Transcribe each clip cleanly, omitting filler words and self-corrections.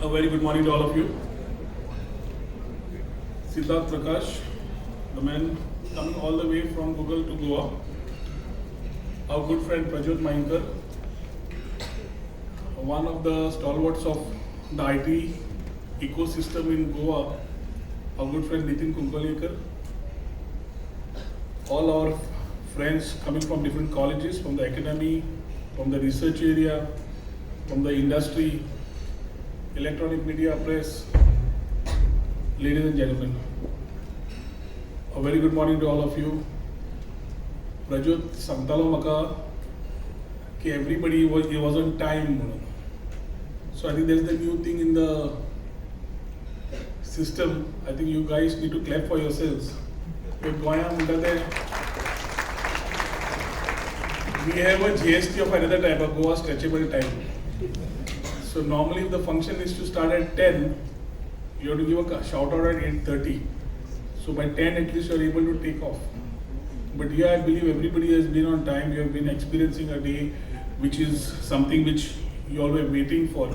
A very good morning to all of you. Siddharth Prakash, the man coming all the way from Google to Goa. Our good friend Prajot Mainkar, one of the stalwarts of the IT ecosystem in Goa. Our good friend Nitin Kunkalekar. All our friends coming from different colleges, from the academy, from the research area, from the industry, electronic media, press, ladies and gentlemen. A very good morning to all of you. Prajot सांगतालो म्हाका की everybody was on time म्हणून. So I think that's the new thing in the system. I think you guys need to clap for yourselves. गोंया म्हणटा ते we have a GST of another type, a Goa stretchable time. So normally if the function is to start at 10, you have to give a shout out at 8:30. So by 10 at least you are able to take off. But here I believe everybody has been on time. You have been experiencing a day which is something which you all were waiting for.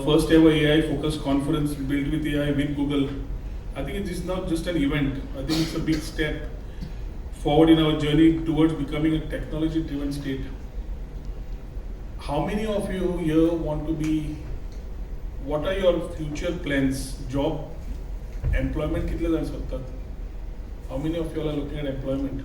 First ever AI focused conference built with AI with Google. I think it is not just an event. I think it's a big step forward in our journey towards becoming a technology driven state. How many of you here want to be, what are your future plans? Job, employment कितले जाण सोदतात? How many of you all are looking at employment?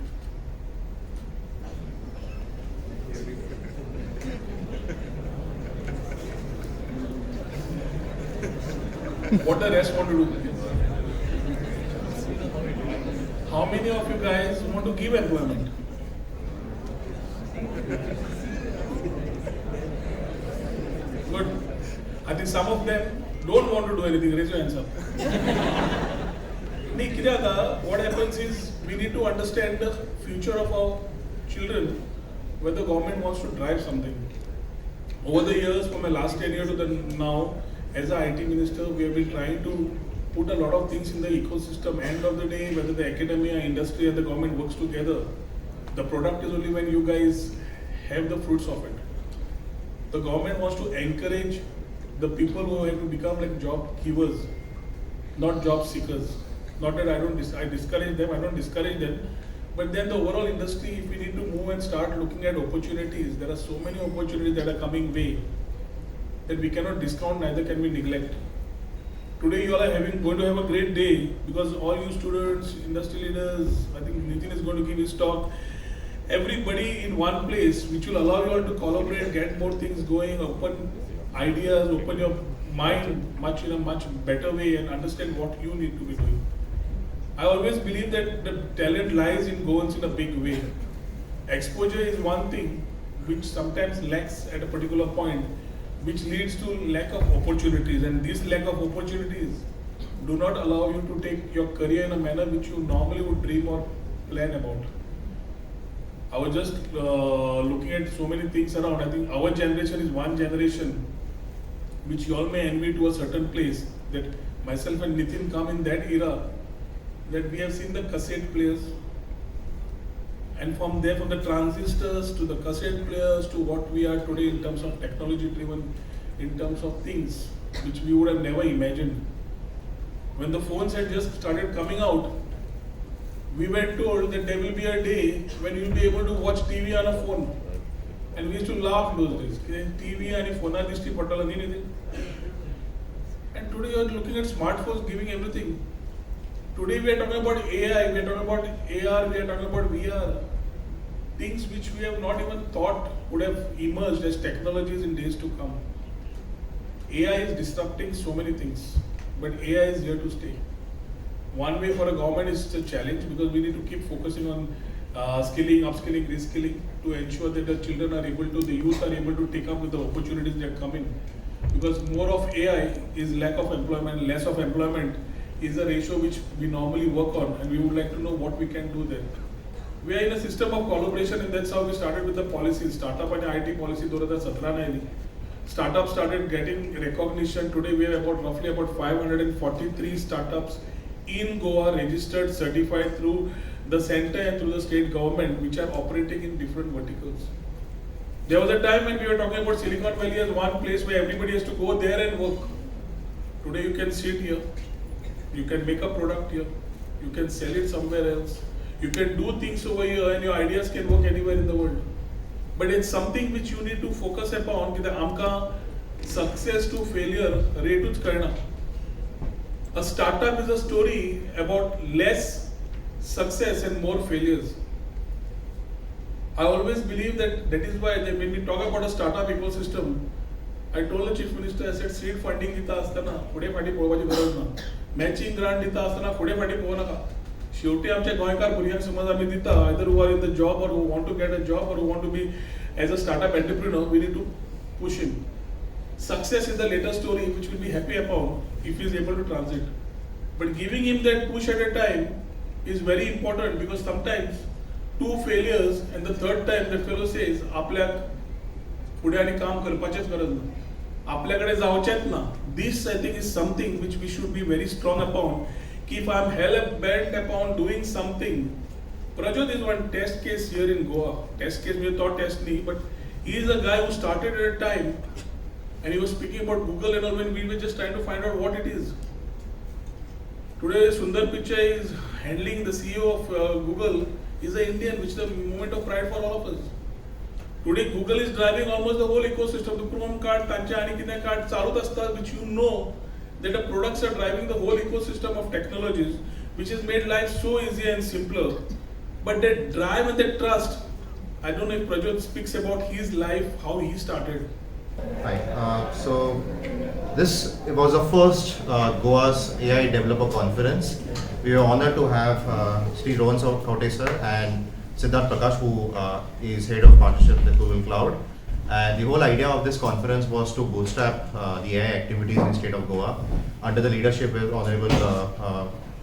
What the rest want to do? How many of you guys want to give employment? Good. I think some of them don't want to do anything. Raise your hands up. What happens is we need to understand the future of our children where the government wants to drive something. Over the years, from my last 10 years to the now, as an IT minister, we have been trying to put a lot of things in the ecosystem. End of the day, whether the academia, industry and the government works together, the product is only when you guys have the fruits of it. The government wants to encourage the people who have to become like job givers, not job seekers. Not that I discourage them, I don't discourage them. But then the overall industry, if we need to move and start looking at opportunities, there are so many opportunities that are coming way that we cannot discount, neither can we neglect. Today you all are going to have a great day because all you students, industry leaders, I think Nitin is going to give his talk. Everybody in one place, which will allow you all to collaborate, get more things going, open ideas, open your mind in a much better way and understand what you need to be doing. I always believe that the talent lies in Goans in a big way. Exposure is one thing which sometimes lacks at a particular point, which leads to lack of opportunities, and this lack of opportunities do not allow you to take your career in a manner which you normally would dream or plan about. I was just looking at so many things around. I think our generation is one generation which you all may envy to a certain place, that myself and Nitin come in that era, that we have seen the cassette players, and from there, from the transistors to the cassette players to what we are today in terms of technology driven, in terms of things which we would have never imagined. When the phones had just started coming out, we were told that there will be a day when you will be able to watch TV on a phone. And we used to laugh those days. TV and phone are disti patala nahi. And today you are looking at smartphones giving everything. Today we are talking about AI, we are talking about AR, we are talking about VR. Things which we have not even thought would have emerged as technologies in days to come. AI is disrupting so many things, but AI is here to stay. One way for a government is a challenge because we need to keep focusing on skilling, upskilling, reskilling to ensure that the children are able to, the youth are able to take up with the opportunities that come in. Because more of AI is lack of employment, less of employment is a ratio which we normally work on, and we would like to know what we can do there. We are in a system of collaboration, and that's how we started with the policies. Startup and IT policy 2017 Startups started getting recognition. Today we are roughly about 543 startups in Goa registered, certified through the center and through the state government, which are operating in different verticals. There was a time when we were talking about Silicon Valley as one place where everybody has to go there and work. Today you can sit here, you can make a product here, you can sell it somewhere else, you can do things over here and your ideas can work anywhere in the world. But it's something which you need to focus upon कि आमका success to failure रेटूच करना. A startup is a story about less success and more failures. I always believe that is why when we talk about a startup ecosystem, I told the chief minister, I said seed funding दिता असताना पुढे फाटी पळोवपाची गरज ना. Matching grant दिता असताना पुढे फाटी पळोव नाका. शेवटी आमच्या गोंयकार भुरग्यांक समज आमी दिता, either who are in the job or who want to get a job or who want to be as a startup entrepreneur, we need to push him. Success is the later story which we'll be happy upon if he is able to transit. But giving him that push at a time is very important because sometimes 2 failures and the third time the fellow says आपल्याक पुढे आणि काम करपाचेच गरज ना. आपल्याकडे जावचेच ना. This I think is something which we should be very strong upon. If I am hell bent upon doing something, Prajot is one test case here in Goa. Test case we thought test nahi, but he is a guy who started at a time and he was speaking about Google and all when we were just trying to find out what it is. Today Sundar Pichai is handling the CEO of Google is an Indian, which is a moment of pride for all of us. Today Google is driving almost the whole ecosystem. The Chrome card, Tancha आणि कितें card चालूच असता, which you know that the products are driving the whole ecosystem of technologies, which has made life so easy and simpler. But that drive and that trust, I don't know if Prajot speaks about his life, how he started. Hi. So this was the first Goa's AI Developer Conference. We were honored to have Sri Rohan Khaunte sir and Siddharth Prakash, who is head of partnership with Google Cloud. And the whole idea of this conference was to bootstrap the AI activities in the state of Goa. Under the leadership of Honorable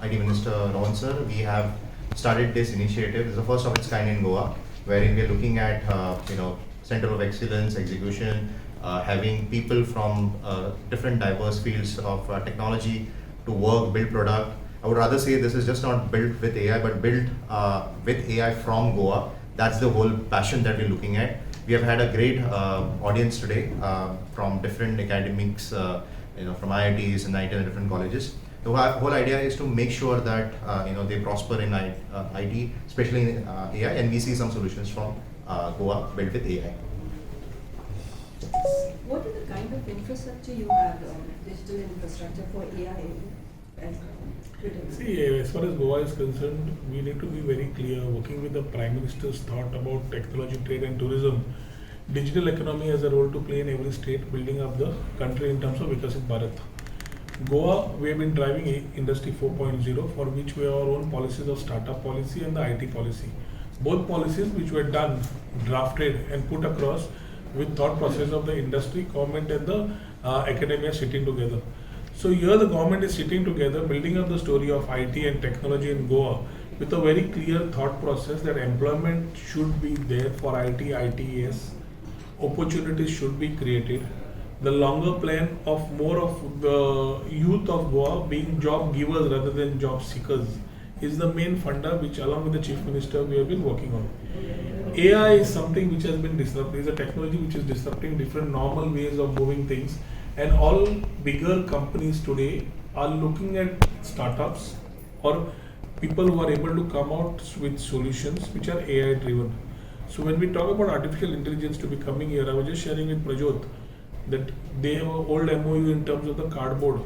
IT Minister Rohan sir, we have started this initiative. It's the first of its kind in Goa, wherein we are looking at center of excellence, execution, having people from different diverse fields of technology to work, build product. I would rather say this is just not built with AI, but built with AI from Goa. That's the whole passion that we're looking at. We have had a great audience today from different academics, from IITs and 19 different colleges. The whole idea is to make sure that they prosper in IT, especially in AI, and we see some solutions from Goa built with AI. What is the kind of infrastructure you have, digital infrastructure for AI? See, as far as Goa is concerned, we need to be very clear, working with the Prime Minister's thought about technology, trade and tourism. Digital economy has a role to play in every state, building up the country in terms of Vikasit Bharat. Goa, we have been driving Industry 4.0, for which we have our own policies of startup policy and the IT policy. Both policies which were done, drafted and put across with thought process of the industry, government and the academia sitting together. So here the government is sitting together, building up the story of IT and technology in Goa with a very clear thought process that employment should be there for IT, ITES, opportunities should be created. The longer plan of more of the youth of Goa being job givers rather than job seekers is the main funda which along with the Chief Minister we have been working on. AI is something which has been disrupted, is a technology which is disrupting different normal ways of moving things. And all bigger companies today are looking at startups or people who are able to come out with solutions which are AI driven. So when we talk about artificial intelligence to be coming here, I was just sharing with Prajot that they have an old MOU in terms of the cardboard.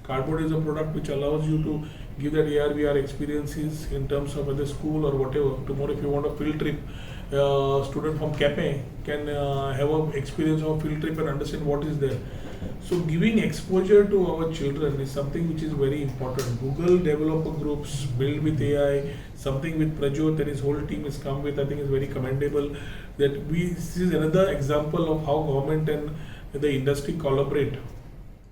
Cardboard is a product which allows you to give that AR, VR experiences in terms of whether school or whatever. Tomorrow if you want a field trip, student from CAPE can have an experience of a field trip and understand what is there. So giving exposure to our children is something which is very important. Google developer groups build with AI, something with Prajot and his whole team has come with, I think is very commendable. This is another example of how government and the industry collaborate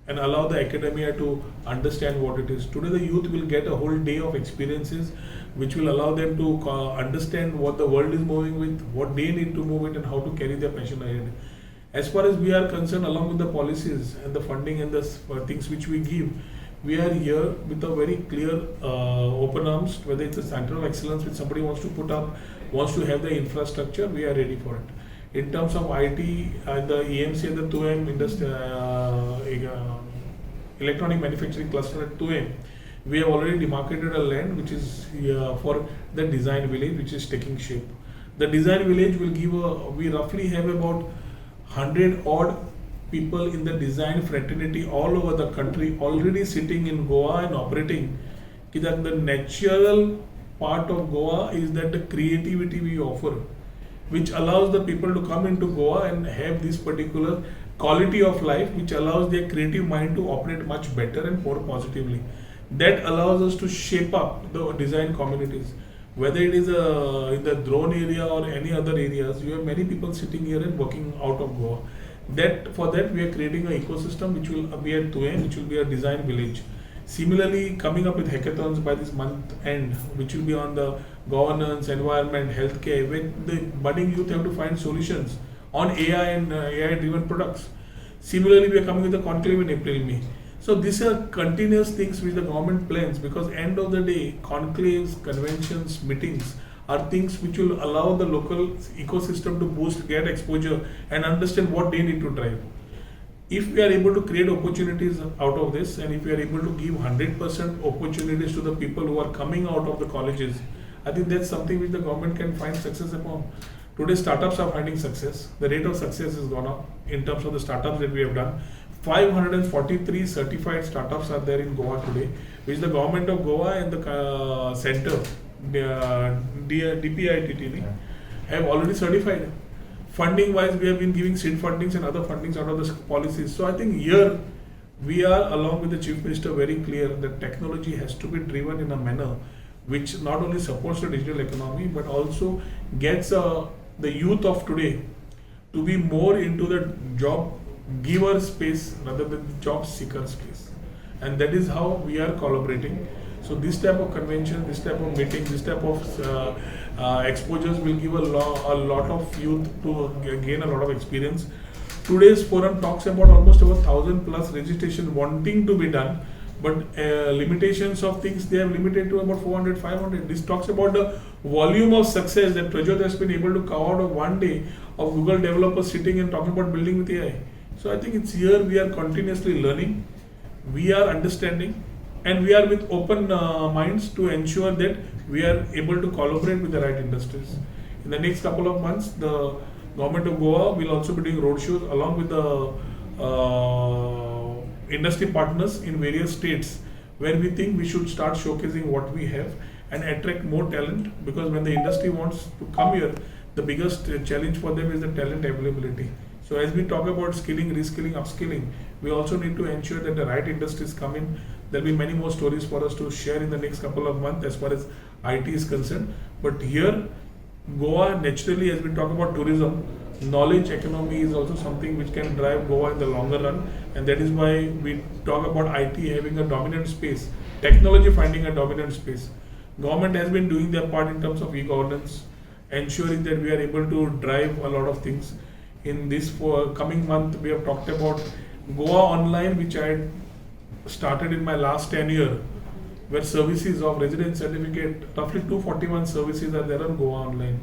and allow the academia to understand what it is. Today the youth will get a whole day of experiences which will allow them to understand what the world is moving with, what they need to move it and how to carry their passion ahead. As far as we are concerned, along with the policies and the funding and the things which we give, we are here with a very clear open arms, whether it's a center of excellence which somebody wants to put up, wants to have the infrastructure, we are ready for it. In terms of IT, the EMC and the 2M electronic manufacturing cluster at 2M, we have already demarcated a land which is for the design village, which is taking shape. The design village will give we roughly have about 100 odd people in the design fraternity all over the country already sitting in Goa and operating. That the natural part of Goa is that the creativity we offer, which allows the people to come into Goa and have this particular quality of life, which allows their creative mind to operate much better and more positively. That allows us to shape up the design communities. Whether it is in the drone area or any other areas, you have many people sitting here and working out of Goa. For that we are creating an ecosystem which will be at 2M, which will be a design village. Similarly, coming up with hackathons by this month end, which will be on the governance, environment, healthcare, where the budding youth have to find solutions on AI and AI-driven products. Similarly, we are coming with a conclave in April, May. So these are continuous things which the government plans, because end of the day, conclaves, conventions, meetings are things which will allow the local ecosystem to boost, get exposure and understand what they need to drive. If we are able to create opportunities out of this, and if we are able to give 100% opportunities to the people who are coming out of the colleges, I think that's something which the government can find success upon. Today startups are finding success. The rate of success has gone up in terms of the startups that we have done. 543 certified startups are there in Goa today, which the government of Goa and the center, DPITT, have already certified. Funding wise, we have been giving seed fundings and other fundings out of the policies. So I think here we are, along with the Chief Minister, very clear that technology has to be driven in a manner which not only supports the digital economy but also gets the youth of today to be more into the job giver space rather than the job seeker space. And that is how we are collaborating. So this type of convention, this type of meeting, this type of exposures will give a lot of youth to gain a lot of experience. Today's forum talks about almost over 1,000 plus registration wanting to be done, but limitations of things they have limited to about 400, 500. This talks about the volume of success that Prajot has been able to cover out of one day of Google developers sitting and talking about building with AI. So I think it's here we are continuously learning, we are understanding, and we are with open minds to ensure that we are able to collaborate with the right industries. In the next couple of months, the government of Goa will also be doing roadshows along with the industry partners in various states, where we think we should start showcasing what we have and attract more talent, because when the industry wants to come here, the biggest challenge for them is the talent availability. So as we talk about skilling, reskilling, upskilling, we also need to ensure that the right industries come in. There will be many more stories for us to share in the next couple of months as far as IT is concerned. But here, Goa naturally, as we talk about tourism, knowledge economy is also something which can drive Goa in the longer run, and that is why we talk about IT having a dominant space, technology finding a dominant space. Government has been doing their part in terms of e-governance, ensuring that we are able to drive a lot of things. In this coming month, we have talked about Goa Online, which I had started in my last tenure, where services of residence certificate, roughly 241 services are there on Goa Online.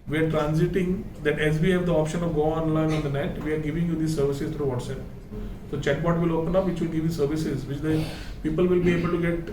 We are transiting that as we have the option of Goa Online on the net, we are giving you these services through WhatsApp. So chatbot will open up, which will give you services, which the people will be able to get